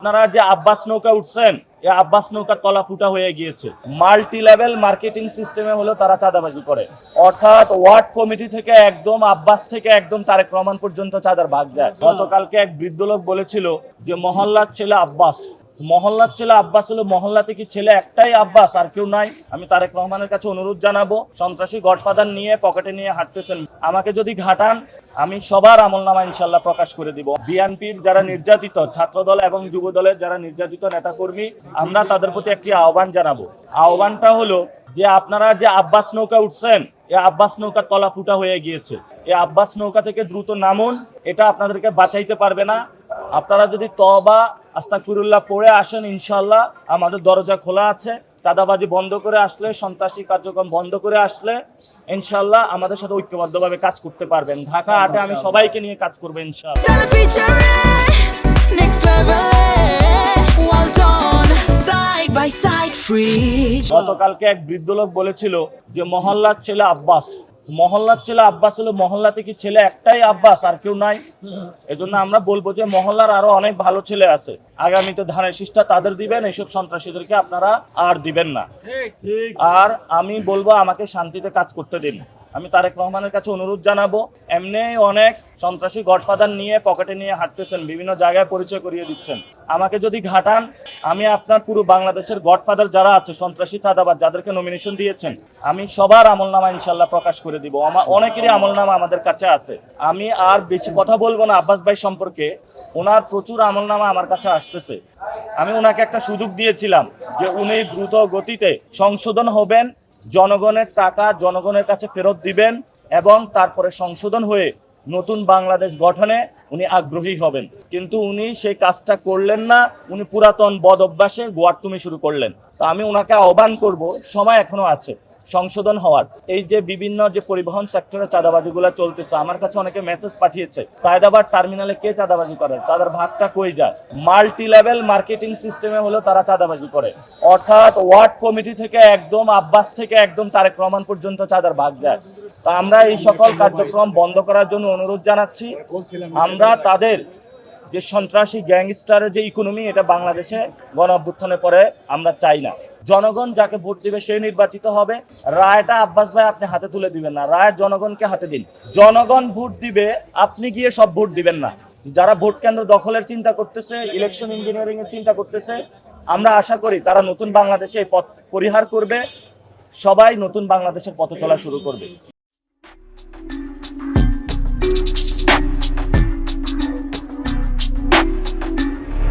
আপনারা যে আব্বাস নৌকা উঠছেন, এই আব্বাস নৌকা তলা ফুটা হয়ে গিয়েছে। মাল্টি লেভেল মার্কেটিং সিস্টেমে হলো তারা চাঁদাবাজি করে, অর্থাৎ ওয়ার্ড কমিটি থেকে একদম আব্বাস থেকে একদম তারেক রহমান পর্যন্ত চাঁদার ভাগ যায়। গতকালকে এক বৃদ্ধ লোক বলেছিল যে মহল্লার ছেলে আব্বাস, মহল্লার ছেলে আব্বাস হলো, মহল্লাতে কি ছেলে একটাই আব্বাস আর কেউ নাই? আমি তারেক রহমানের কাছে অনুরোধ জানাবো, সন্ত্রাসী গডফাদার নিয়ে পকেটে নিয়ে হাঁটতেছেন, আমাকে যদি ঘাটান আমি সবার আমলনামা ইনশাল্লাহ প্রকাশ করে দিব। বিএনপির যারা নির্যাতিত ছাত্রদল এবং যুব দলের যারা নির্যাতিত নেতাকর্মী, আমরা তাদের প্রতি একটি আহ্বান জানাবো। আহ্বানটা হলো যে আপনারা যে আব্বাস নৌকা উঠছেন, এই আব্বাস নৌকা তলা ফুটা হয়ে গিয়েছে। এই আব্বাস নৌকা থেকে দ্রুত নামুন, এটা আপনাদেরকে বাঁচাইতে পারবে না। আপনারা যদি তওবা আস্তাগফিরুল্লাহ পড়ে আসেন, ইনশাল্লাহ আমাদের দরজা খোলা আছে। চাঁদাবাজি বন্ধ করে আসলে, সন্ত্রাসী কার্যক্রম বন্ধ করে আসলে ইনশাল্লাহ আমাদের সাথে ঐক্যবদ্ধভাবে কাজ করতে পারবেন। ঢাকা 8-এ আমি সবাইকে নিয়ে কাজ করবো ইনশাল্লাহ। গতকালকে এক বৃদ্ধ লোক বলেছিল যে মহল্লার ছেলে আব্বাস, মহল্লার ছেলে আব্বাস হলো, মহল্লাতে কি ছেলে একটাই আব্বাস আর কেউ নাই? এজন্য আমরা বলবো যে মহল্লার আরো অনেক ভালো ছেলে আছে, আগামীতে ধানের শীষটা তাদের দিবেন, এইসব সন্ত্রাসীদেরকে আপনারা আর দিবেন না। আর আমি বলবো আমাকে শান্তিতে কাজ করতে দিন। আমি তারেক রহমানের কাছে অনুরোধ জানাবো, এমনি অনেক সন্ত্রাসী গডফাদার নিয়ে পকেটে নিয়ে হাঁটতেছেন, বিভিন্ন জায়গায় পরিচয় করিয়ে দিচ্ছেন, আমাকে যদি ঘাটান আমি আপনার পুরো বাংলাদেশের গডফাদার যারা আছে সন্ত্রাসী চাঁদাবাজ যাদেরকে নমিনেশন দিয়েছেন, আমি সবার আমলনামা ইনশাল্লাহ প্রকাশ করে দিব। অনেকেরই আমলনামা আমাদের কাছে আছে। আমি আর বেশি কথা বলবো না আব্বাস ভাই সম্পর্কে, ওনার প্রচুর আমলনামা আমার কাছে আসতেছে। আমি ওনাকে একটা সুযোগ দিয়েছিলাম যে উনি দ্রুত গতিতে সংশোধন হবেন, জনগণের টাকা জনগণের কাছে ফেরত দিবেন এবং তারপরে সংশোধন হয়ে নতুন বাংলাদেশ গঠনে উনি আগ্রহী হবেন। কিন্তু উনি সেই কাজটা করলেন না, উনি পুরাতন বদ অভ্যাসে গোয়ার্তুমি শুরু করলেন। তো আমি ওনাকে আহ্বান করব, সময় এখনো আছে সংশোধন হওয়ার। এই যে বিভিন্ন যে পরিবহন সেক্টরে চাঁদাবাজিগুলো চলতেছে, আমার কাছে অনেকে মেসেজ পাঠিয়েছে সায়দাবাদ টার্মিনালে কে চাঁদাবাজি করে, চাঁদার ভাগটা কই যায়? মাল্টি লেভেল মার্কেটিং সিস্টেমে হলো তারা চাঁদাবাজি করে, অর্থাৎ ওয়ার্ড কমিটি থেকে একদম আব্বাস থেকে একদম তারেক রহমান পর্যন্ত চাঁদার ভাগ যায়। তা আমরা এই সকল কার্যক্রম বন্ধ করার জন্য অনুরোধ জানাচ্ছি। আমরা তাদের যে সন্ত্রাসী গ্যাংস্টারের যে ইকোনমি, এটা বাংলাদেশে গণ অভ্যুত্থানের পরে আমরা চাই না। জনগণ যাকে ভোট দিবে সে নির্বাচিত হবে। রায়টা আব্বাস ভাই আপনি হাতে তুলে দিবেন না, রায় জনগণকে হাতে দিন। জনগণ ভোট দিবে, আপনি গিয়ে সব ভোট দিবেন না। যারা ভোট কেন্দ্র দখলের চিন্তা করতেছে, ইলেকশন ইঞ্জিনিয়ারিং এর চিন্তা করতেছে, আমরা আশা করি তারা নতুন বাংলাদেশে পথ পরিহার করবে, সবাই নতুন বাংলাদেশের পথ চলা শুরু করবে।